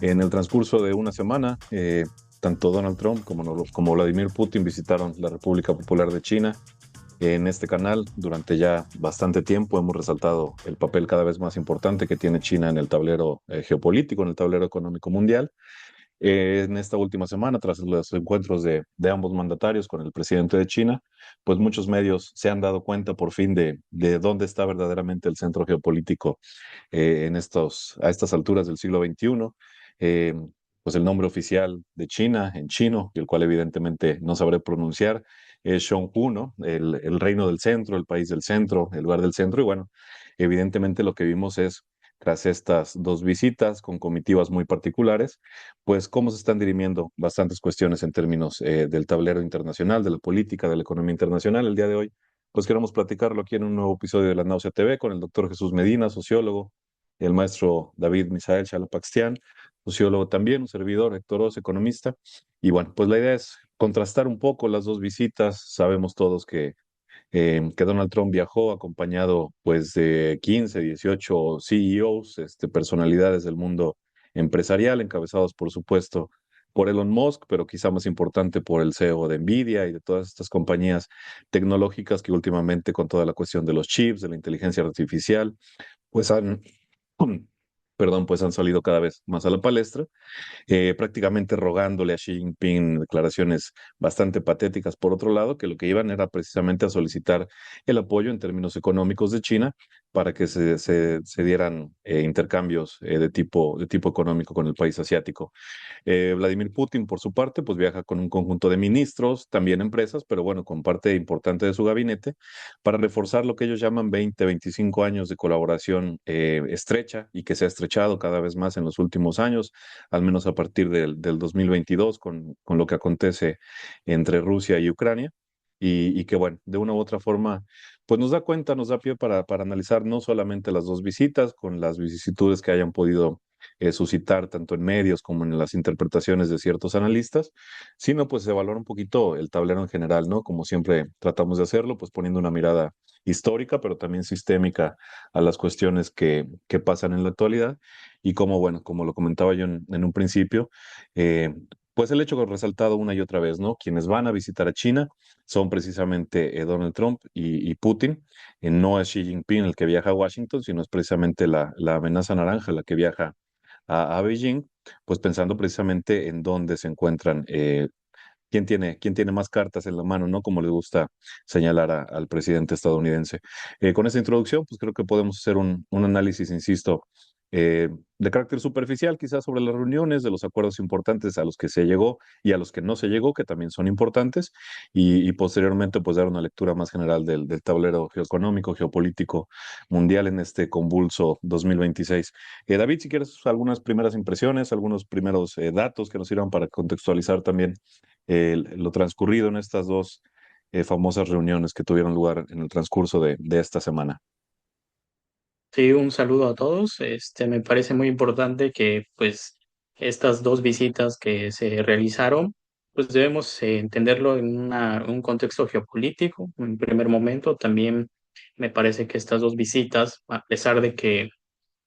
En el transcurso de una semana, tanto Donald Trump como Vladimir Putin visitaron la República Popular de China. En este canal, durante ya bastante tiempo, hemos resaltado el papel cada vez más importante que tiene China en el tablero geopolítico, en el tablero económico mundial. En esta última semana, tras los encuentros de ambos mandatarios con el presidente de China, pues muchos medios se han dado cuenta por fin de dónde está verdaderamente el centro geopolítico a estas alturas del siglo XXI. Eh, pues el nombre oficial de China en chino, el cual evidentemente no sabré pronunciar, es Zhonghu, ¿no? El reino del centro, el país del centro, el lugar del centro. Y bueno, evidentemente lo que vimos es, tras estas dos visitas con comitivas muy particulares, pues cómo se están dirimiendo bastantes cuestiones en términos del tablero internacional, de la política, de la economía internacional. El día de hoy, pues queremos platicarlo aquí en un nuevo episodio de La Náusea TV con el doctor Jesús Medina, sociólogo, el maestro David Misael Chalapaxtián, sociólogo también, un servidor, Héctor Oz, economista. Y bueno, pues la idea es contrastar un poco las dos visitas. Sabemos todos que Donald Trump viajó acompañado pues de 15, 18 CEOs, personalidades del mundo empresarial, encabezados por supuesto por Elon Musk, pero quizá más importante por el CEO de Nvidia y de todas estas compañías tecnológicas que últimamente con toda la cuestión de los chips, de la inteligencia artificial, pues perdón, pues han salido cada vez más a la palestra, prácticamente rogándole a Xi Jinping declaraciones bastante patéticas, por otro lado, que lo que iban era precisamente a solicitar el apoyo en términos económicos de China para que se dieran intercambios de tipo económico con el país asiático. Vladimir Putin, por su parte, pues viaja con un conjunto de ministros, también empresas, pero bueno, con parte importante de su gabinete, para reforzar lo que ellos llaman 20, 25 años de colaboración estrecha y que se ha estrechado cada vez más en los últimos años, al menos a partir del 2022, con lo que acontece entre Rusia y Ucrania. Y que bueno, de una u otra forma, pues nos da cuenta, nos da pie para analizar no solamente las dos visitas, con las vicisitudes que hayan podido suscitar tanto en medios como en las interpretaciones de ciertos analistas, sino pues se valora un poquito el tablero en general, ¿no? Como siempre tratamos de hacerlo, pues poniendo una mirada histórica, pero también sistémica a las cuestiones que pasan en la actualidad y como, bueno, como lo comentaba yo en un principio, pues el hecho que he resaltado una y otra vez, ¿no? Quienes van a visitar a China son precisamente Donald Trump y Putin. No es Xi Jinping el que viaja a Washington, sino es precisamente la amenaza naranja la que viaja a Beijing, pues pensando precisamente en dónde se encuentran, quién tiene más cartas en la mano, ¿no? Como le gusta señalar al presidente estadounidense. Con esta introducción, pues creo que podemos hacer un análisis, insisto, de carácter superficial, quizás sobre las reuniones, de los acuerdos importantes a los que se llegó y a los que no se llegó, que también son importantes, y posteriormente, pues dar una lectura más general del tablero geoeconómico, geopolítico mundial en este convulso 2026. David, si quieres algunas primeras impresiones, algunos primeros datos que nos sirvan para contextualizar también lo transcurrido en estas dos famosas reuniones que tuvieron lugar en el transcurso de esta semana. Sí, un saludo a todos. Me parece muy importante que, pues, estas dos visitas que se realizaron, pues debemos entenderlo en un contexto geopolítico. En primer momento, también me parece que estas dos visitas, a pesar de que,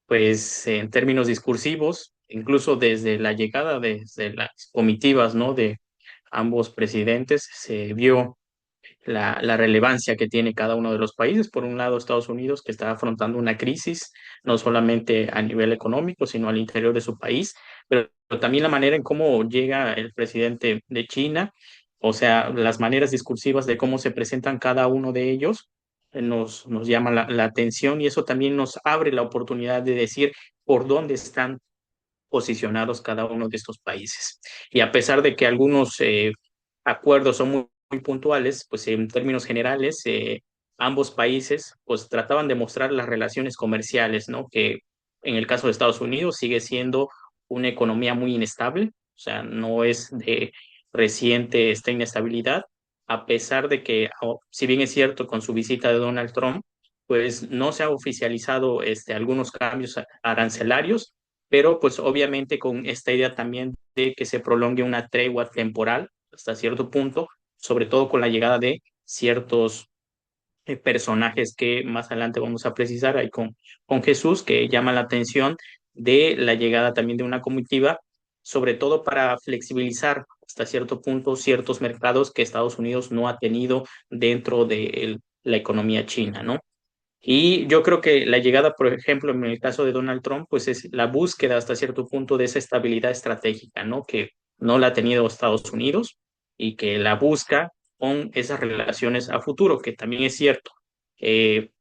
pues, en términos discursivos, incluso desde la llegada, desde las comitivas, ¿no? De ambos presidentes, se vio la relevancia que tiene cada uno de los países. Por un lado, Estados Unidos, que está afrontando una crisis, no solamente a nivel económico, sino al interior de su país, pero también la manera en cómo llega el presidente de China, o sea, las maneras discursivas de cómo se presentan cada uno de ellos. Nos llama la atención y eso también nos abre la oportunidad de decir por dónde están posicionados cada uno de estos países. Y a pesar de que algunos acuerdos son muy puntuales, pues en términos generales, ambos países pues trataban de mostrar las relaciones comerciales, ¿no? Que en el caso de Estados Unidos sigue siendo una economía muy inestable, o sea, no es de reciente esta inestabilidad, a pesar de que, si bien es cierto, con su visita de Donald Trump, pues no se ha oficializado algunos cambios arancelarios, pero pues obviamente con esta idea también de que se prolongue una tregua temporal hasta cierto punto, sobre todo con la llegada de ciertos personajes que más adelante vamos a precisar ahí con Jesús, que llama la atención de la llegada también de una comitiva sobre todo para flexibilizar hasta cierto punto ciertos mercados que Estados Unidos no ha tenido dentro de la economía china, ¿no? Y yo creo que la llegada, por ejemplo, en el caso de Donald Trump, pues es la búsqueda hasta cierto punto de esa estabilidad estratégica, ¿no? Que no la ha tenido Estados Unidos y que la busca con esas relaciones a futuro, que también es cierto. Eh,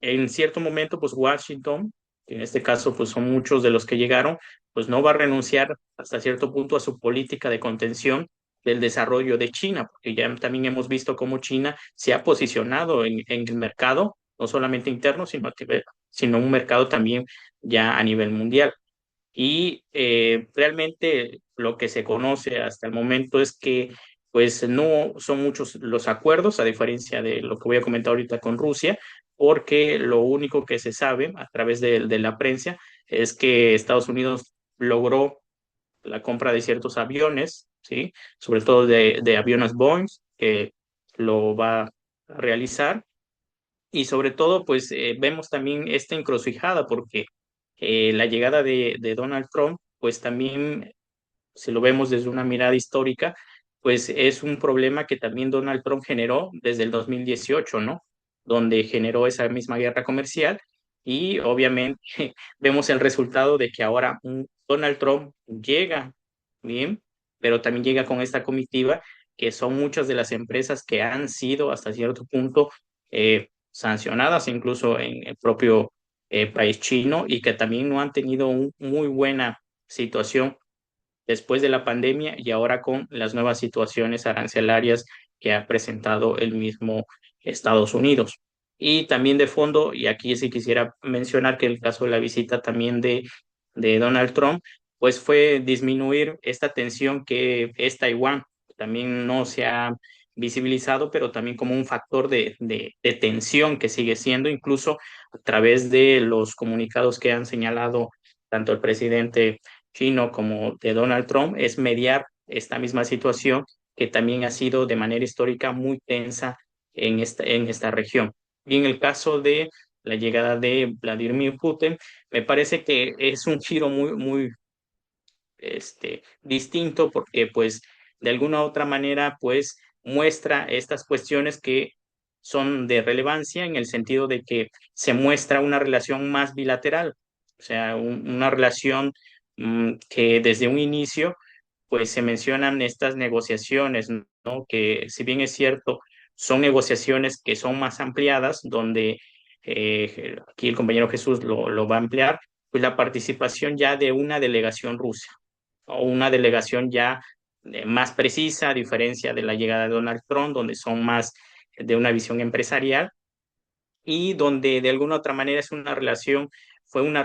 en cierto momento, pues Washington, que en este caso pues son muchos de los que llegaron, pues no va a renunciar hasta cierto punto a su política de contención del desarrollo de China, porque ya también hemos visto cómo China se ha posicionado en el mercado, no solamente interno, sino un mercado también ya a nivel mundial. Y realmente lo que se conoce hasta el momento es que pues no son muchos los acuerdos, a diferencia de lo que voy a comentar ahorita con Rusia, porque lo único que se sabe a través de la prensa es que Estados Unidos logró la compra de ciertos aviones, ¿sí? Sobre todo de aviones Boeing, que lo va a realizar y sobre todo, pues vemos también esta encrucijada porque la llegada de Donald Trump, pues también, si lo vemos desde una mirada histórica, pues es un problema que también Donald Trump generó desde el 2018, ¿no? Donde generó esa misma guerra comercial y obviamente vemos el resultado de que ahora un Donald Trump llega, bien, pero también llega con esta comitiva que son muchas de las empresas que han sido hasta cierto punto sancionadas incluso en el propio país chino y que también no han tenido una muy buena situación después de la pandemia y ahora con las nuevas situaciones arancelarias que ha presentado el mismo Estados Unidos. Y también de fondo, y aquí sí quisiera mencionar que el caso de la visita también de Donald Trump, pues fue disminuir esta tensión que es Taiwán. También no se ha visibilizado, pero también como un factor de tensión que sigue siendo, incluso a través de los comunicados que han señalado tanto el presidente chino como de Donald Trump, es mediar esta misma situación que también ha sido de manera histórica muy tensa en esta región. Y en el caso de la llegada de Vladimir Putin, me parece que es un giro muy distinto porque pues de alguna u otra manera pues muestra estas cuestiones que son de relevancia en el sentido de que se muestra una relación más bilateral, o sea, una relación que desde un inicio pues se mencionan estas negociaciones, ¿no? Que si bien es cierto, son negociaciones que son más ampliadas, donde aquí el compañero Jesús lo va a ampliar, pues la participación ya de una delegación rusa o una delegación ya más precisa, a diferencia de la llegada de Donald Trump, donde son más de una visión empresarial y donde de alguna otra manera es una relación, fue una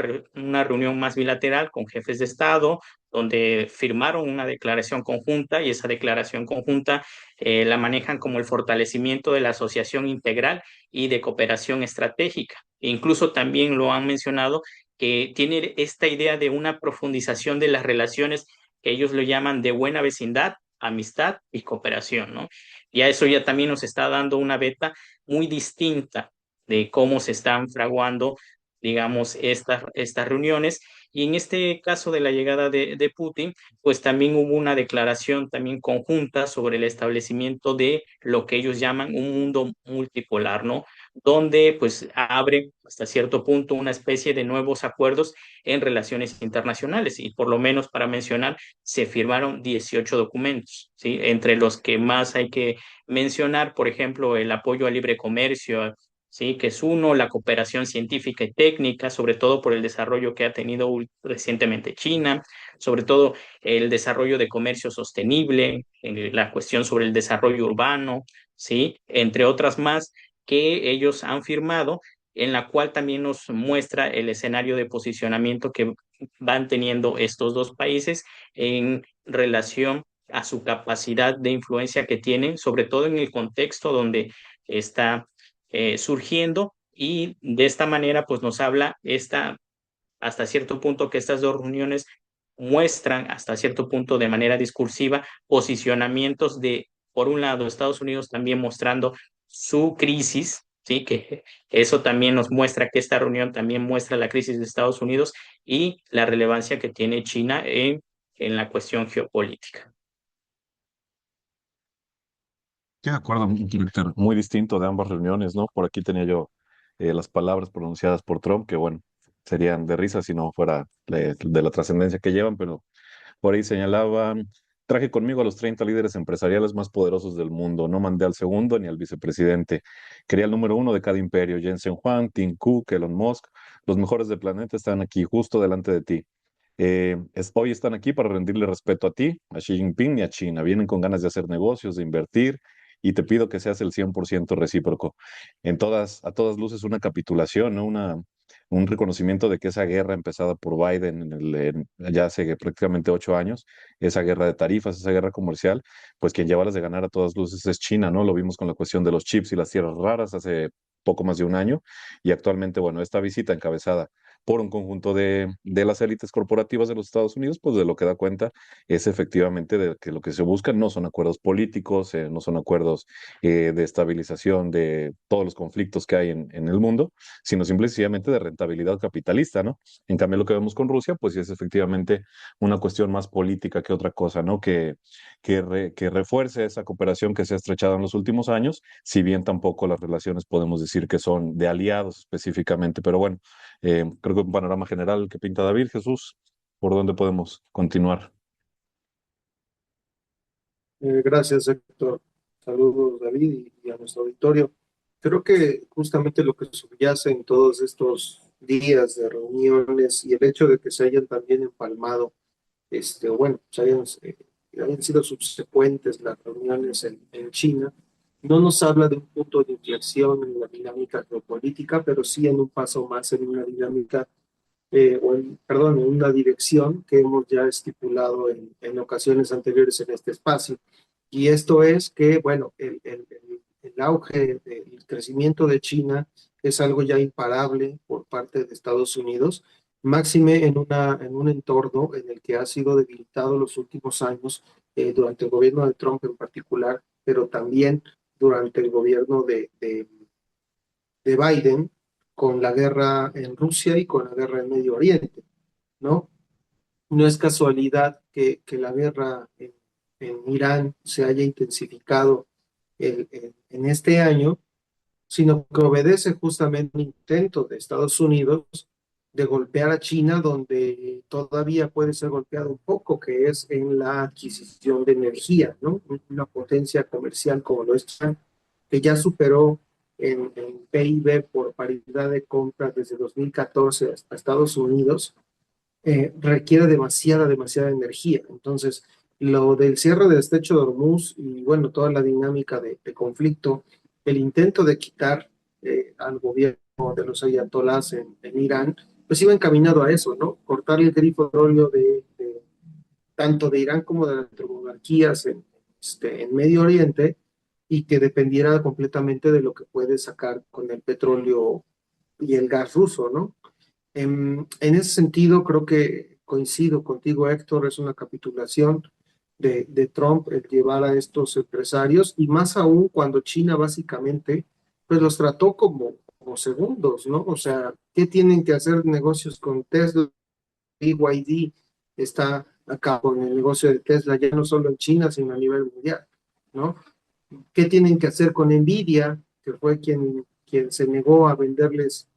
reunión más bilateral con jefes de Estado, donde firmaron una declaración conjunta y esa declaración conjunta la manejan como el fortalecimiento de la asociación integral y de cooperación estratégica. E incluso también lo han mencionado que tiene esta idea de una profundización de las relaciones que ellos lo llaman de buena vecindad, amistad y cooperación, ¿no? Y a eso ya también nos está dando una beta muy distinta de cómo se están fraguando, digamos, estas reuniones. Y en este caso de la llegada de Putin, pues también hubo una declaración también conjunta sobre el establecimiento de lo que ellos llaman un mundo multipolar, ¿no? Donde pues abre hasta cierto punto una especie de nuevos acuerdos en relaciones internacionales. Y por lo menos para mencionar, se firmaron 18 documentos, ¿sí? Entre los que más hay que mencionar, por ejemplo, el apoyo al libre comercio, ¿sí? Que es uno, la cooperación científica y técnica, sobre todo por el desarrollo que ha tenido recientemente China, sobre todo el desarrollo de comercio sostenible, la cuestión sobre el desarrollo urbano, ¿sí? Entre otras más que ellos han firmado, en la cual también nos muestra el escenario de posicionamiento que van teniendo estos dos países en relación a su capacidad de influencia que tienen, sobre todo en el contexto donde está surgiendo y de esta manera pues nos habla hasta cierto punto que estas dos reuniones muestran hasta cierto punto de manera discursiva posicionamientos de, por un lado, Estados Unidos también mostrando su crisis, ¿sí? Que eso también nos muestra que esta reunión también muestra la crisis de Estados Unidos y la relevancia que tiene China en la cuestión geopolítica. Sí, de acuerdo, un carácter muy distinto de ambas reuniones, ¿no? Por aquí tenía yo las palabras pronunciadas por Trump, que bueno, serían de risa si no fuera de la trascendencia que llevan, pero por ahí señalaban, traje conmigo a los 30 líderes empresariales más poderosos del mundo, no mandé al segundo ni al vicepresidente, quería el número uno de cada imperio, Jensen Huang, Tim Cook, Elon Musk, los mejores del planeta están aquí, justo delante de ti. Hoy están aquí para rendirle respeto a ti, a Xi Jinping y a China. Vienen con ganas de hacer negocios, de invertir, y te pido que seas el 100% recíproco. A todas luces, una capitulación, ¿no? Un reconocimiento de que esa guerra empezada por Biden ya hace prácticamente 8 años, esa guerra de tarifas, esa guerra comercial, pues quien lleva las de ganar a todas luces es China, ¿no? Lo vimos con la cuestión de los chips y las tierras raras hace poco más de un año, y actualmente, bueno, esta visita encabezada por un conjunto de las élites corporativas de los Estados Unidos, pues de lo que da cuenta es efectivamente de que lo que se busca no son acuerdos políticos, no son acuerdos de estabilización de todos los conflictos que hay en el mundo, sino simplemente de rentabilidad capitalista, ¿no? En cambio, lo que vemos con Rusia, pues sí es efectivamente una cuestión más política que otra cosa, ¿no? Que refuerce esa cooperación que se ha estrechado en los últimos años, si bien tampoco las relaciones podemos decir que son de aliados específicamente, pero bueno, creo que un panorama general que pinta David, Jesús, ¿por dónde podemos continuar? Gracias, Héctor. Saludos, David, y a nuestro auditorio. Creo que justamente lo que subyace en todos estos días de reuniones y el hecho de que se hayan también empalmado, o bueno, hayan sido subsecuentes las reuniones en China, no nos habla de un punto de inflexión en la dinámica geopolítica, pero sí en un paso más en una dinámica perdón, en una dirección que hemos ya estipulado en ocasiones anteriores en este espacio. Y esto es que, bueno, el auge, el crecimiento de China es algo ya imparable por parte de Estados Unidos, máxime en un entorno en el que ha sido debilitado los últimos años, durante el gobierno de Trump en particular, pero también durante el gobierno de Biden, con la guerra en Rusia y con la guerra en Medio Oriente, ¿no? No es casualidad que la guerra en Irán se haya intensificado en este año, sino que obedece justamente un intento de Estados Unidos de golpear a China donde todavía puede ser golpeado un poco, que es en la adquisición de energía, ¿no? Una potencia comercial como lo es China, que ya superó en PIB por paridad de compra desde 2014 hasta Estados Unidos, requiere demasiada energía. Entonces, lo del cierre del estrecho de Hormuz y bueno, toda la dinámica de conflicto, el intento de quitar al gobierno de los ayatolás en Irán, pues iba encaminado a eso, ¿no? Cortar el grifo de petróleo tanto de Irán como de las monarquías en Medio Oriente, y que dependiera completamente de lo que puede sacar con el petróleo y el gas ruso, ¿no? En ese sentido, creo que coincido contigo, Héctor, es una capitulación de Trump el llevar a estos empresarios, y más aún cuando China básicamente pues los trató como segundos, ¿no? O sea, ¿qué tienen que hacer negocios con Tesla? BYD está acá con el negocio de Tesla, ya no solo en China, sino a nivel mundial, ¿no? ¿Qué tienen que hacer con Nvidia, que fue quien se negó a venderles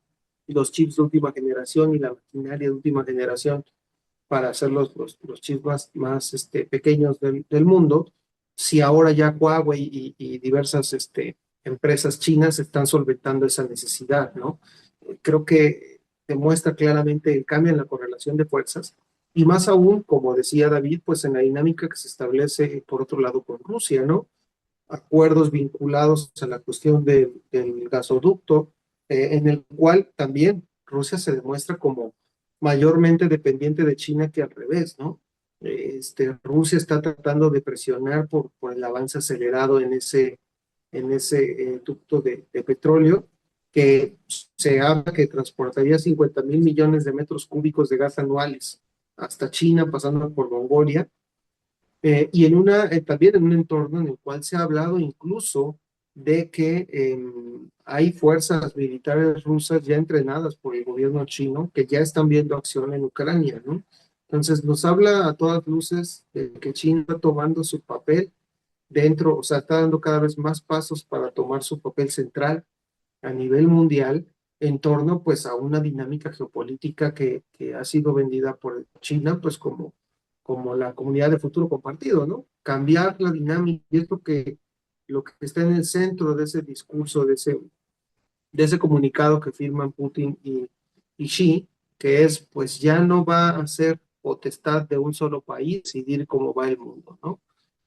los chips de última generación y la maquinaria de última generación para hacer los chips más pequeños del mundo, si ahora ya Huawei y diversas empresas chinas están solventando esa necesidad, ¿no? Creo que demuestra claramente el cambio en la correlación de fuerzas, y más aún, como decía David, pues en la dinámica que se establece por otro lado con Rusia, ¿no? Acuerdos vinculados a la cuestión del gasoducto, en el cual también Rusia se demuestra como mayormente dependiente de China que al revés, ¿no? Rusia está tratando de presionar por el avance acelerado en ese ducto de petróleo, que se habla que transportaría 50.000 millones de metros cúbicos de gas anuales hasta China, pasando por Mongolia, y también en un entorno en el cual se ha hablado incluso de que hay fuerzas militares rusas ya entrenadas por el gobierno chino que ya están viendo acción en Ucrania, ¿no? Entonces nos habla a todas luces de que China está tomando su papel dentro, o sea, está dando cada vez más pasos para tomar su papel central a nivel mundial en torno pues a una dinámica geopolítica que ha sido vendida por China pues como la comunidad de futuro compartido, ¿no? Cambiar la dinámica, y es lo que está en el centro de ese discurso, de ese comunicado que firman Putin y Xi, que es pues ya no va a ser potestad de un solo país decidir cómo va el mundo, ¿no?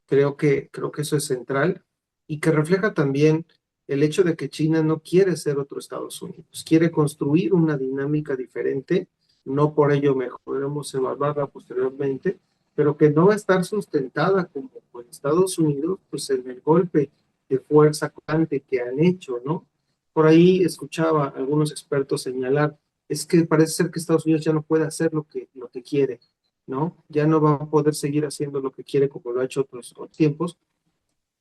Creo que eso es central y que refleja también el hecho de que China no quiere ser otro Estados Unidos, quiere construir una dinámica diferente, no por ello mejoremos evaluarla posteriormente, pero que no va a estar sustentada como por Estados Unidos, pues en el golpe de fuerza constante que han hecho, ¿no? Por ahí escuchaba a algunos expertos señalar, es que parece ser que Estados Unidos ya no puede hacer lo que quiere, ¿no? Ya no va a poder seguir haciendo lo que quiere como lo ha hecho otros tiempos.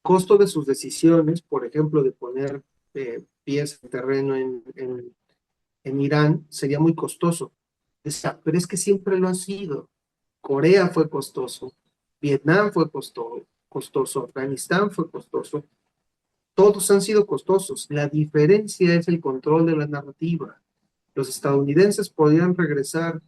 Costo de sus decisiones, por ejemplo, de poner pies en terreno en Irán, sería muy costoso. Pero es que siempre lo ha sido. Corea fue costoso, Vietnam fue costoso, Afganistán fue costoso. Todos han sido costosos. La diferencia es el control de la narrativa. Los estadounidenses podrían regresar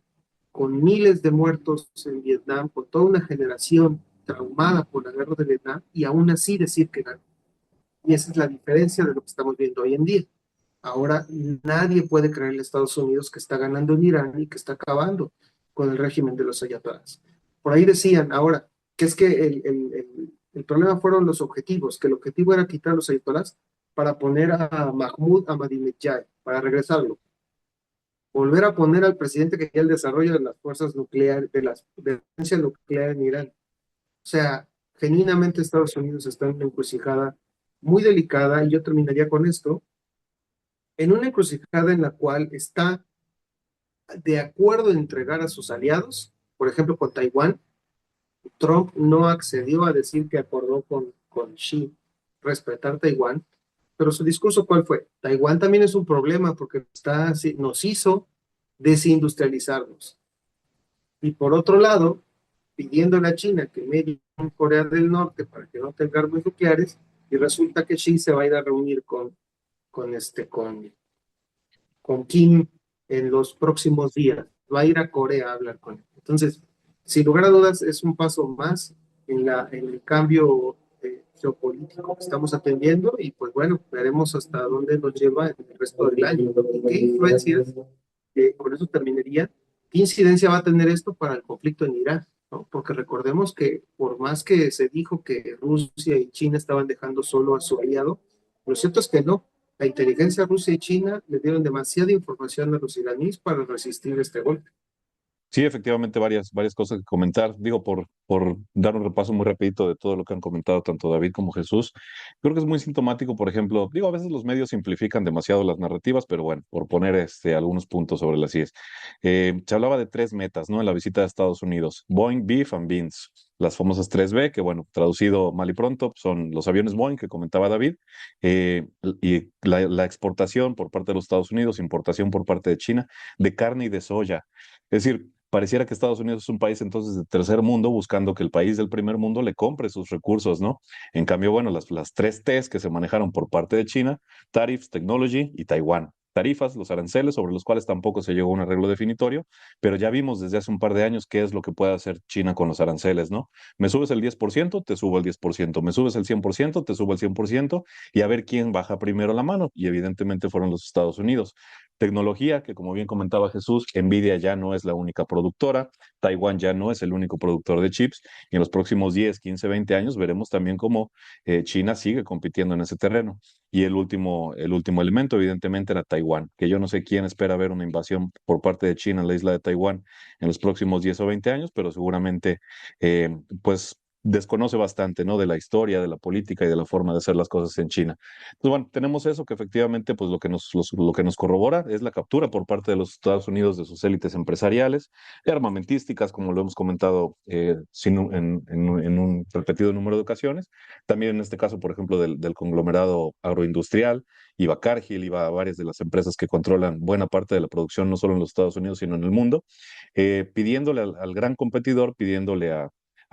con miles de muertos en Vietnam, con toda una generación traumada por la guerra de Vietnam, y aún así decir que ganó. Y esa es la diferencia de lo que estamos viendo hoy en día. Ahora nadie puede creerle a Estados Unidos que está ganando en Irán y que está acabando con el régimen de los ayatolás. Por ahí decían ahora que es que el problema fueron los objetivos, que el objetivo era quitar a los ayatolás para poner a Mahmoud Ahmadinejad, para regresarlo, volver a poner al presidente que quería el desarrollo de las fuerzas nucleares, de la potencia nuclear en Irán. O sea, genuinamente Estados Unidos está en una encrucijada muy delicada, y yo terminaría con esto, en una encrucijada en la cual está de acuerdo en entregar a sus aliados, por ejemplo, con Taiwán. Trump no accedió a decir que acordó con Xi respetar Taiwán, pero su discurso, ¿cuál fue? Taiwán también es un problema porque nos hizo desindustrializarnos. Y por otro lado, pidiéndole a China que medie con Corea del Norte para que no tenga armas nucleares, y resulta que Xi se va a ir a reunir con, este, con Kim en los próximos días. Va a ir a Corea a hablar con él. Entonces, sin lugar a dudas, es un paso más en el cambio geopolítico que estamos atendiendo, y pues bueno, veremos hasta dónde nos lleva en el resto del año, ¿no? Y qué influencias, con eso terminaría, qué incidencia va a tener esto para el conflicto en Irak, ¿no? Porque recordemos que por más que se dijo que Rusia y China estaban dejando solo a su aliado, lo cierto es que no. La inteligencia rusa y China le dieron demasiada información a los iraníes para resistir este golpe. Sí, efectivamente, varias cosas que comentar. Digo, por dar un repaso muy rapidito de todo lo que han comentado tanto David como Jesús, creo que es muy sintomático, por ejemplo, digo, a veces los medios simplifican demasiado las narrativas, pero bueno, por poner algunos puntos sobre las IES. Se hablaba de tres metas, ¿no? En la visita a Estados Unidos: Boeing, Beef and Beans, las famosas 3B, que bueno, traducido mal y pronto, son los aviones Boeing que comentaba David, y la exportación por parte de los Estados Unidos, importación por parte de China, de carne y de soya. Es decir, pareciera que Estados Unidos es un país entonces de tercer mundo buscando que el país del primer mundo le compre sus recursos, ¿no? En cambio, bueno, las tres T's que se manejaron por parte de China: Tariffs, Technology y Taiwán. Tarifas, los aranceles, sobre los cuales tampoco se llegó a un arreglo definitorio, pero ya vimos desde hace un par de años qué es lo que puede hacer China con los aranceles, ¿no? Me subes el 10%, te subo el 10%, me subes el 100%, te subo el 100%, y a ver quién baja primero la mano, y evidentemente fueron los Estados Unidos. Tecnología, que como bien comentaba Jesús, Nvidia ya no es la única productora, Taiwán ya no es el único productor de chips, y en los próximos 10, 15, 20 años veremos también cómo China sigue compitiendo en ese terreno. Y el último elemento, evidentemente, era Taiwán, que yo no sé quién espera ver una invasión por parte de China en la isla de Taiwán en los próximos 10 o 20 años, pero seguramente, pues desconoce bastante, ¿no? De la historia, de la política y de la forma de hacer las cosas en China. Entonces, bueno, tenemos eso que efectivamente, pues lo que nos corrobora es la captura por parte de los Estados Unidos de sus élites empresariales, armamentísticas, como lo hemos comentado en un repetido número de ocasiones. También en este caso, por ejemplo, del conglomerado agroindustrial, iba Cargill, iba varias de las empresas que controlan buena parte de la producción, no solo en los Estados Unidos, sino en el mundo, pidiéndole al gran competidor, pidiéndole a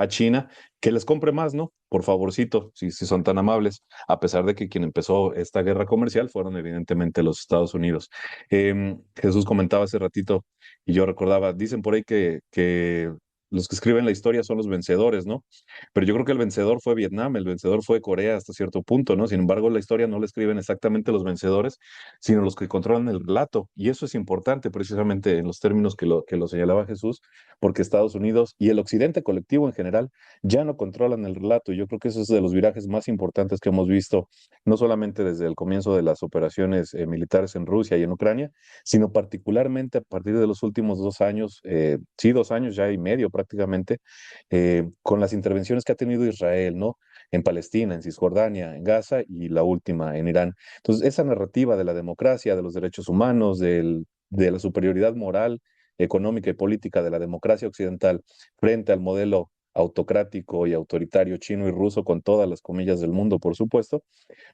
China que les compre más, ¿no? Por favorcito, si son tan amables, a pesar de que quien empezó esta guerra comercial fueron evidentemente los Estados Unidos. Jesús comentaba hace ratito y yo recordaba, dicen por ahí que los que escriben la historia son los vencedores, ¿no? Pero yo creo que el vencedor fue Vietnam, el vencedor fue Corea hasta cierto punto, ¿no? Sin embargo, la historia no la escriben exactamente los vencedores, sino los que controlan el relato. Y eso es importante precisamente en los términos que lo señalaba Jesús, porque Estados Unidos y el occidente colectivo en general ya no controlan el relato. Y yo creo que eso es de los virajes más importantes que hemos visto, no solamente desde el comienzo de las operaciones militares en Rusia y en Ucrania, sino particularmente a partir de los últimos 2 años, sí, 2 años ya y medio prácticamente, con las intervenciones que ha tenido Israel, ¿no? En Palestina, en Cisjordania, en Gaza y la última en Irán. Entonces, esa narrativa de la democracia, de los derechos humanos, de la superioridad moral, económica y política de la democracia occidental frente al modelo autocrático y autoritario chino y ruso, con todas las comillas del mundo, por supuesto,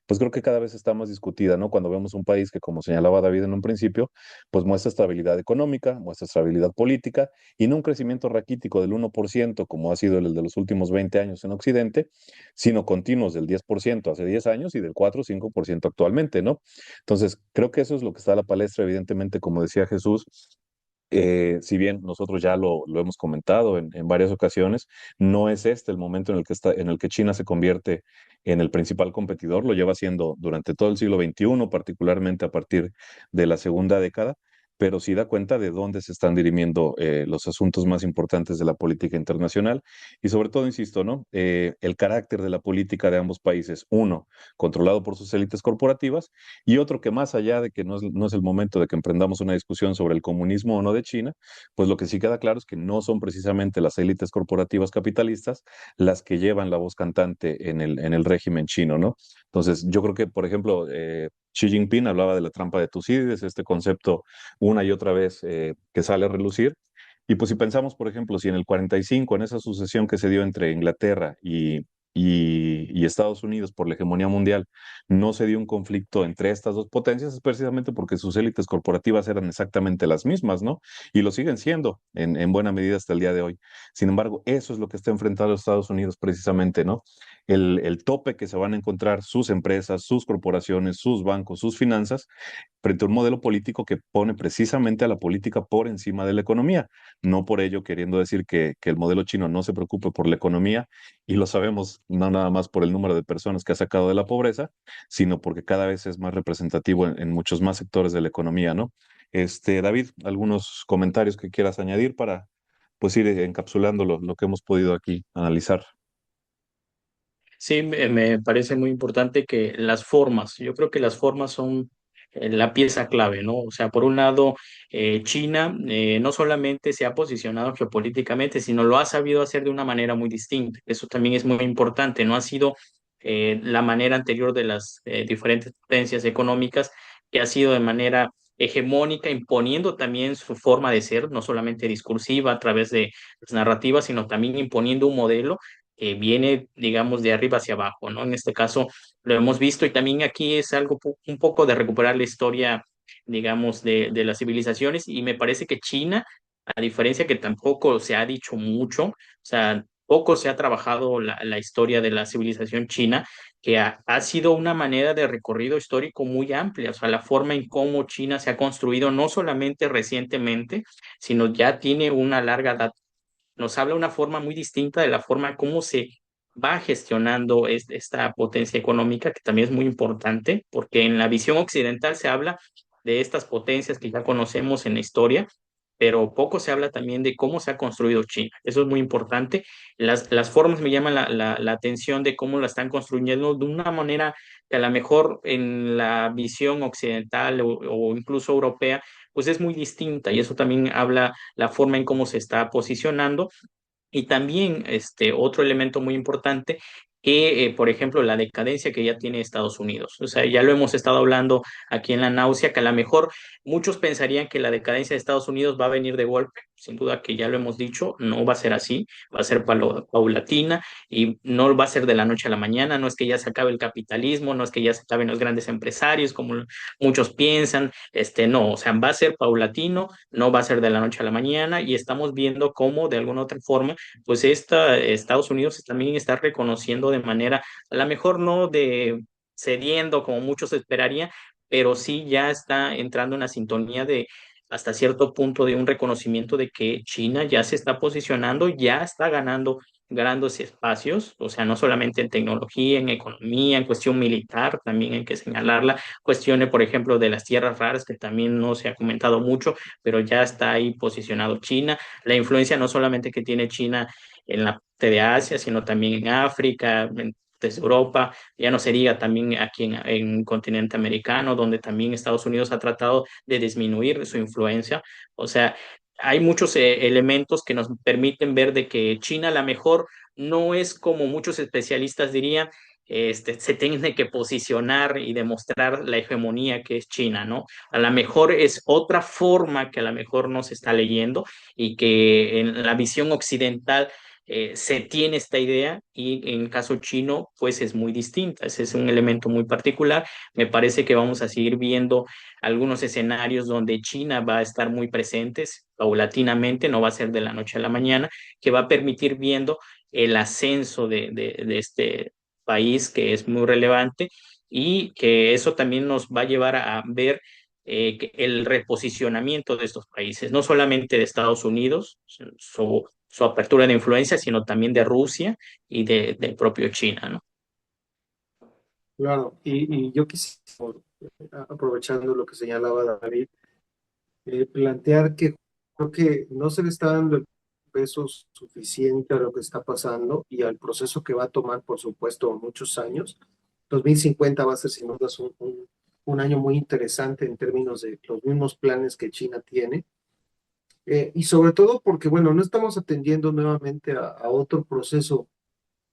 pues creo que cada vez está más discutida, ¿no? Cuando vemos un país que, como señalaba David en un principio, pues muestra estabilidad económica, muestra estabilidad política y no un crecimiento raquítico del 1%, como ha sido el de los últimos 20 años en Occidente, sino continuos del 10% hace 10 años y del 4 o 5% actualmente, ¿no? Entonces, creo que eso es lo que está a la palestra, evidentemente, como decía Jesús, si bien nosotros ya lo hemos comentado en varias ocasiones, no es este el momento en el que China se convierte en el principal competidor, lo lleva haciendo durante todo el siglo XXI, particularmente a partir de la segunda década, pero sí da cuenta de dónde se están dirimiendo los asuntos más importantes de la política internacional y sobre todo, insisto, ¿no? El carácter de la política de ambos países, uno, controlado por sus élites corporativas y otro que más allá de que no es el momento de que emprendamos una discusión sobre el comunismo o no de China, pues lo que sí queda claro es que no son precisamente las élites corporativas capitalistas las que llevan la voz cantante en el régimen chino, ¿no? Entonces, yo creo que, por ejemplo, Xi Jinping hablaba de la trampa de Tucídides, este concepto una y otra vez que sale a relucir. Y pues si pensamos, por ejemplo, si en el 45, en esa sucesión que se dio entre Inglaterra y Estados Unidos por la hegemonía mundial, no se dio un conflicto entre estas dos potencias, es precisamente porque sus élites corporativas eran exactamente las mismas, ¿no? Y lo siguen siendo en buena medida hasta el día de hoy. Sin embargo, eso es lo que está enfrentando Estados Unidos precisamente, ¿no? El tope que se van a encontrar sus empresas, sus corporaciones, sus bancos, sus finanzas, frente a un modelo político que pone precisamente a la política por encima de la economía. No por ello queriendo decir que el modelo chino no se preocupe por la economía, y lo sabemos no nada más por el número de personas que ha sacado de la pobreza, sino porque cada vez es más representativo en muchos más sectores de la economía, ¿no? David, algunos comentarios que quieras añadir para pues ir encapsulando lo que hemos podido aquí analizar. Sí, me parece muy importante que las formas, yo creo que las formas son la pieza clave, ¿no? O sea, por un lado, China no solamente se ha posicionado geopolíticamente, sino lo ha sabido hacer de una manera muy distinta. Eso también es muy importante, no ha sido la manera anterior de las diferentes potencias económicas, que ha sido de manera hegemónica, imponiendo también su forma de ser, no solamente discursiva a través de las narrativas, sino también imponiendo un modelo que viene, digamos, de arriba hacia abajo, ¿no? En este caso lo hemos visto y también aquí es algo un poco de recuperar la historia, digamos, de las civilizaciones y me parece que China, a diferencia que tampoco se ha dicho mucho, o sea, poco se ha trabajado la historia de la civilización china, que ha sido una manera de recorrido histórico muy amplia, o sea, la forma en cómo China se ha construido no solamente recientemente, sino ya tiene una larga data, nos habla una forma muy distinta de la forma como se va gestionando esta potencia económica, que también es muy importante, porque en la visión occidental se habla de estas potencias que ya conocemos en la historia, pero poco se habla también de cómo se ha construido China. Eso es muy importante. Las formas me llaman la atención de cómo la están construyendo de una manera que a lo mejor en la visión occidental o incluso europea, pues es muy distinta y eso también habla la forma en cómo se está posicionando Y también otro elemento muy importante que, por ejemplo, la decadencia que ya tiene Estados Unidos. O sea, ya lo hemos estado hablando aquí en La Náusea, que a lo mejor muchos pensarían que la decadencia de Estados Unidos va a venir de golpe. Sin duda que ya lo hemos dicho, no va a ser así, va a ser paulatina y no va a ser de la noche a la mañana. No es que ya se acabe el capitalismo, no es que ya se acaben los grandes empresarios, como muchos piensan. No, o sea, va a ser paulatino, no va a ser de la noche a la mañana y estamos viendo cómo de alguna otra forma pues Estados Unidos también está reconociendo de manera, a lo mejor no de cediendo como muchos esperarían, pero sí ya está entrando en la sintonía de hasta cierto punto de un reconocimiento de que China ya se está posicionando, ya está ganando espacios, o sea, no solamente en tecnología, en economía, en cuestión militar, también hay que señalarla, cuestiones, por ejemplo, de las tierras raras, que también no se ha comentado mucho, pero ya está ahí posicionado China, la influencia no solamente que tiene China en la parte de Asia, sino también en África, desde Europa, ya no se diga también aquí en continente americano, donde también Estados Unidos ha tratado de disminuir su influencia. O sea, hay muchos elementos que nos permiten ver de que China a lo mejor no es como muchos especialistas dirían, se tiene que posicionar y demostrar la hegemonía que es China, ¿no? A lo mejor es otra forma que a lo mejor no se está leyendo y que en la visión occidental se tiene esta idea y en el caso chino pues es muy distinta. Ese es un elemento muy particular. Me parece que vamos a seguir viendo algunos escenarios donde China va a estar muy presentes paulatinamente, no va a ser de la noche a la mañana, que va a permitir viendo el ascenso de este país que es muy relevante y que eso también nos va a llevar a ver el reposicionamiento de estos países, no solamente de Estados Unidos, su apertura de influencia, sino también de Rusia y del propio China, ¿no? Claro, y yo quisiera, aprovechando lo que señalaba David, plantear que creo que no se le está dando el peso suficiente a lo que está pasando y al proceso que va a tomar, por supuesto, muchos años. 2050 va a ser sin dudas un año muy interesante en términos de los mismos planes que China tiene. Y sobre todo porque, bueno, no estamos atendiendo nuevamente a otro proceso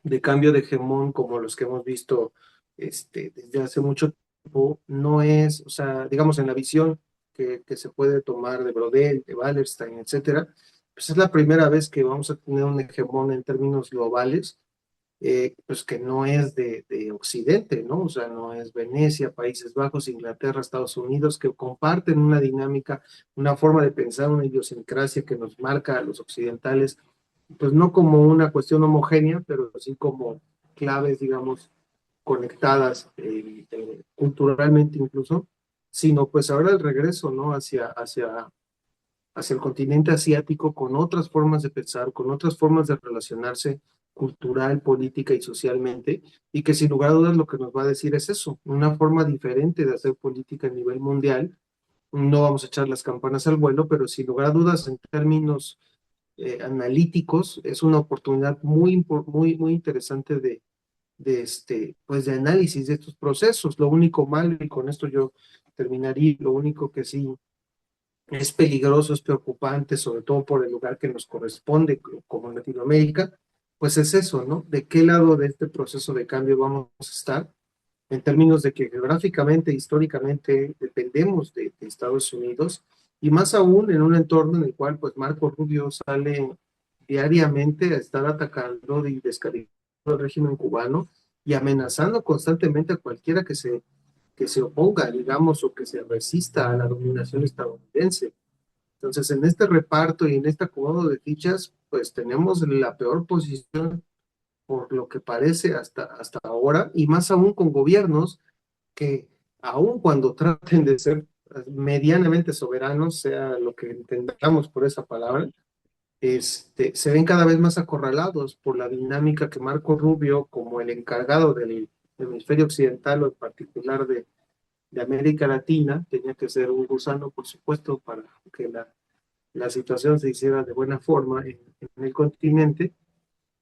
de cambio de hegemón como los que hemos visto desde hace mucho tiempo. No es, o sea, digamos, en la visión que se puede tomar de Brodel, de Wallerstein, etcétera, pues es la primera vez que vamos a tener un hegemón en términos globales, pues que no es de Occidente, ¿no? O sea, no es Venecia, Países Bajos, Inglaterra, Estados Unidos, que comparten una dinámica, una forma de pensar, una idiosincrasia que nos marca a los occidentales, pues no como una cuestión homogénea, pero sí como claves, digamos, conectadas culturalmente incluso, sino pues ahora el regreso, ¿no? Hacia el continente asiático con otras formas de pensar, con otras formas de relacionarse cultural, política y socialmente, y que sin lugar a dudas lo que nos va a decir es eso, una forma diferente de hacer política a nivel mundial. No vamos a echar las campanas al vuelo, pero sin lugar a dudas en términos analíticos es una oportunidad muy interesante pues de análisis de estos procesos. Lo único malo, y con esto yo terminaría, lo único que sí es peligroso, es preocupante, sobre todo por el lugar que nos corresponde como Latinoamérica, pues es eso, ¿no? ¿De qué lado de este proceso de cambio vamos a estar? En términos de que geográficamente, históricamente, dependemos de Estados Unidos, y más aún en un entorno en el cual, pues, Marco Rubio sale diariamente a estar atacando y descalificando al régimen cubano y amenazando constantemente a cualquiera que se oponga, digamos, o que se resista a la dominación estadounidense. Entonces, en este reparto y en este acomodo de fichas, pues tenemos la peor posición por lo que parece hasta ahora, y más aún con gobiernos que, aun cuando traten de ser medianamente soberanos, sea lo que entendamos por esa palabra, se ven cada vez más acorralados por la dinámica que Marco Rubio, como el encargado del hemisferio occidental o en particular de América Latina, tenía que ser un gusano, por supuesto, para que la situación se hiciera de buena forma en el continente,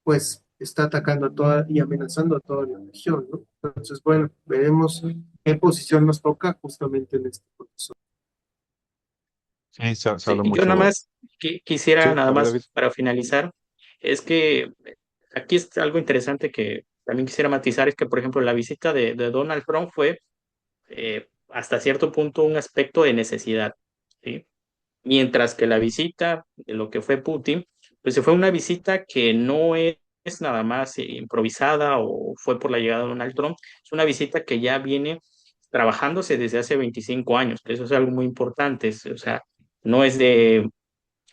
pues está atacando a toda y amenazando a toda la región, ¿no? Entonces, bueno, veremos qué posición nos toca justamente en este proceso. Sí, se Sí, habla y yo nada mucho. más quisiera, Sí, nada David. más para finalizar, es que aquí es algo interesante que también quisiera matizar, es que, por ejemplo, la visita de Donald Trump fue hasta cierto punto un aspecto de necesidad, ¿sí? Mientras que la visita de lo que fue Putin, pues fue una visita que no es nada más improvisada o fue por la llegada de Donald Trump, es una visita que ya viene trabajándose desde hace 25 años, eso es algo muy importante, o sea, no es de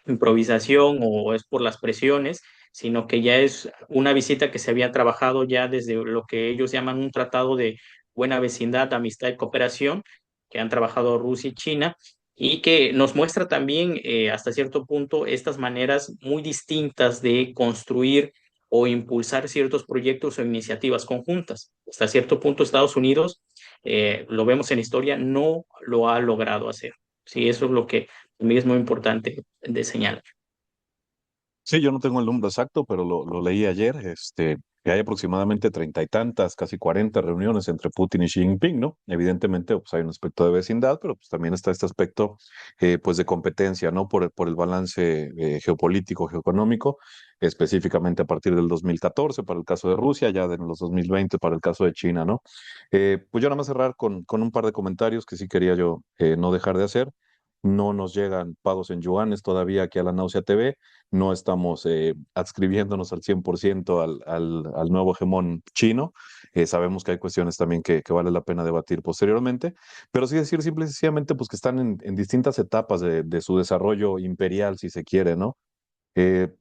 improvisación o es por las presiones, sino que ya es una visita que se había trabajado ya desde lo que ellos llaman un tratado de buena vecindad, amistad y cooperación, que han trabajado Rusia y China, y que nos muestra también hasta cierto punto estas maneras muy distintas de construir o impulsar ciertos proyectos o iniciativas conjuntas. Hasta cierto punto Estados Unidos, lo vemos en historia, no lo ha logrado hacer. Sí, eso es lo que para mí es muy importante de señalar. Sí, yo no tengo el número exacto, pero lo leí ayer, que hay aproximadamente treinta y tantas, casi 40 reuniones entre Putin y Xi Jinping, ¿no? Evidentemente, pues hay un aspecto de vecindad, pero pues también está este aspecto, pues de competencia, ¿no? Por el balance geopolítico, geoeconómico, específicamente a partir del 2014 para el caso de Rusia, ya de los 2020 para el caso de China, ¿no? Pues yo nada más cerrar con un par de comentarios que sí quería yo no dejar de hacer. No nos llegan pagos en yuanes todavía aquí a la Náusea TV, no estamos adscribiéndonos al 100% al nuevo hegemón chino. Sabemos que hay cuestiones también que vale la pena debatir posteriormente, pero sí decir simple y sencillamente pues, que están en distintas etapas de su desarrollo imperial, si se quiere, ¿no?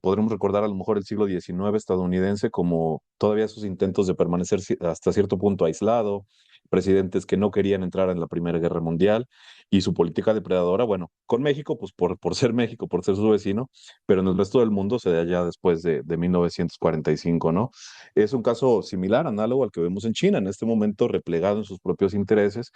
Podremos recordar a lo mejor el siglo XIX estadounidense como todavía sus intentos de permanecer hasta cierto punto aislado, presidentes que no querían entrar en la Primera Guerra Mundial y su política depredadora, bueno, con México, pues por ser México, por ser su vecino, pero en el resto del mundo se da ya después de 1945, ¿no? Es un caso similar, análogo al que vemos en China, en este momento replegado en sus propios intereses,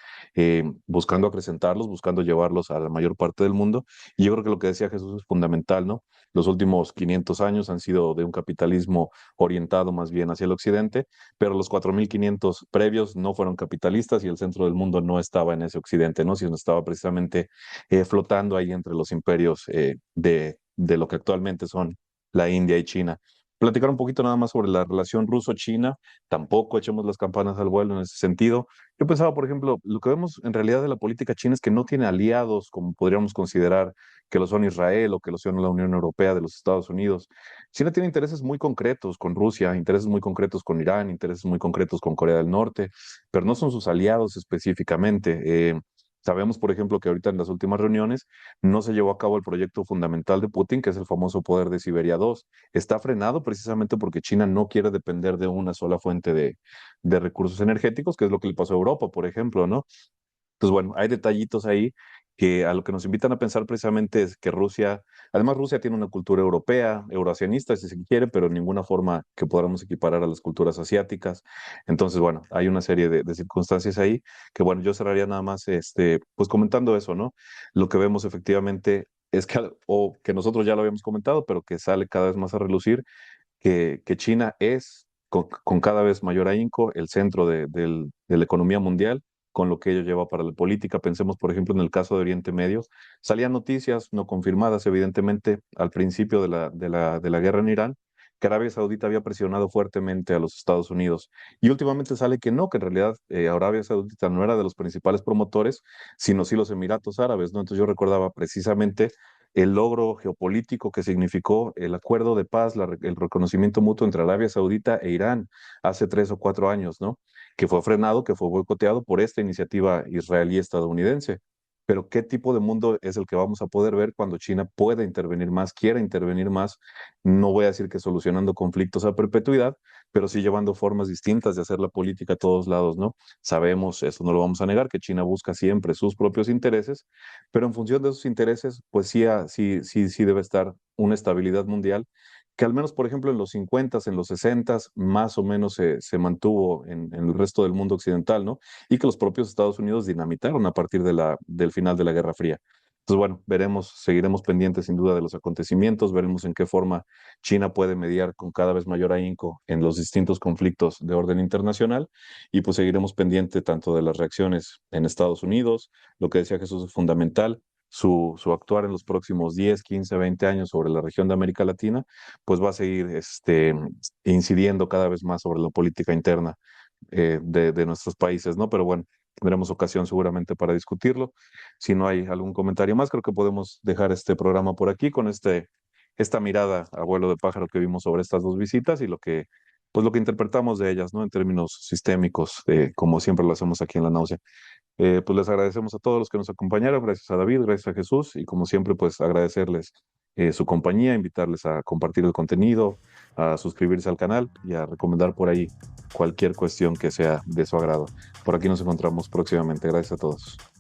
buscando acrecentarlos, buscando llevarlos a la mayor parte del mundo. Y yo creo que lo que decía Jesús es fundamental, ¿no? Los últimos 500 años han sido de un capitalismo orientado más bien hacia el occidente, pero los 4500 previos no fueron capitalistas y el centro del mundo no estaba en ese occidente, ¿no? Sino estaba precisamente flotando ahí entre los imperios de lo que actualmente son la India y China. Platicar un poquito nada más sobre la relación ruso-china, tampoco echemos las campanas al vuelo en ese sentido. Yo pensaba, por ejemplo, lo que vemos en realidad de la política china es que no tiene aliados como podríamos considerar que lo son Israel o que lo son la Unión Europea de los Estados Unidos. China tiene intereses muy concretos con Rusia, intereses muy concretos con Irán, intereses muy concretos con Corea del Norte, pero no son sus aliados específicamente. Sabemos, por ejemplo, que ahorita en las últimas reuniones no se llevó a cabo el proyecto fundamental de Putin, que es el famoso poder de Siberia 2. Está frenado precisamente porque China no quiere depender de una sola fuente de recursos energéticos, que es lo que le pasó a Europa, por ejemplo, ¿no? Entonces, bueno, hay detallitos ahí que a lo que nos invitan a pensar precisamente es que Rusia, además Rusia tiene una cultura europea, euroasianista, si se quiere, pero en ninguna forma que podamos equiparar a las culturas asiáticas. Entonces, bueno, hay una serie de circunstancias ahí que, bueno, yo cerraría nada más, pues comentando eso, ¿no? Lo que vemos efectivamente es que, o que nosotros ya lo habíamos comentado, pero que sale cada vez más a relucir, que China es con cada vez mayor ahínco el centro de la economía mundial, con lo que ello lleva para la política. Pensemos, por ejemplo, en el caso de Oriente Medio. Salían noticias no confirmadas, evidentemente, al principio de la guerra en Irán, que Arabia Saudita había presionado fuertemente a los Estados Unidos. Y últimamente sale que no, que en realidad Arabia Saudita no era de los principales promotores, sino sí los Emiratos Árabes, ¿no? Entonces yo recordaba precisamente el logro geopolítico que significó el acuerdo de paz, el reconocimiento mutuo entre Arabia Saudita e Irán hace 3 o 4 años, ¿no? Que fue frenado, que fue boicoteado por esta iniciativa israelí-estadounidense. Pero ¿qué tipo de mundo es el que vamos a poder ver cuando China pueda intervenir más, quiera intervenir más? No voy a decir que solucionando conflictos a perpetuidad, pero sí llevando formas distintas de hacer la política a todos lados, ¿no? Sabemos, eso no lo vamos a negar, que China busca siempre sus propios intereses, pero en función de esos intereses, pues sí, sí debe estar una estabilidad mundial que al menos, por ejemplo, en los 50, en los 60, más o menos se mantuvo en el resto del mundo occidental, ¿no? Y que los propios Estados Unidos dinamitaron a partir del final de la Guerra Fría. Entonces, bueno, veremos, seguiremos pendientes sin duda de los acontecimientos, veremos en qué forma China puede mediar con cada vez mayor ahínco en los distintos conflictos de orden internacional y pues seguiremos pendientes tanto de las reacciones en Estados Unidos, lo que decía Jesús es fundamental, su actuar en los próximos 10, 15, 20 años sobre la región de América Latina, pues va a seguir incidiendo cada vez más sobre la política interna de nuestros países, ¿no? Pero bueno, tendremos ocasión seguramente para discutirlo. Si no hay algún comentario más, creo que podemos dejar este programa por aquí con esta mirada a vuelo de pájaro que vimos sobre estas dos visitas y pues lo que interpretamos de ellas, ¿no? En términos sistémicos, como siempre lo hacemos aquí en La Náusea. Pues les agradecemos a todos los que nos acompañaron, gracias a David, gracias a Jesús, y como siempre, pues agradecerles su compañía, invitarles a compartir el contenido, a suscribirse al canal y a recomendar por ahí cualquier cuestión que sea de su agrado. Por aquí nos encontramos próximamente. Gracias a todos.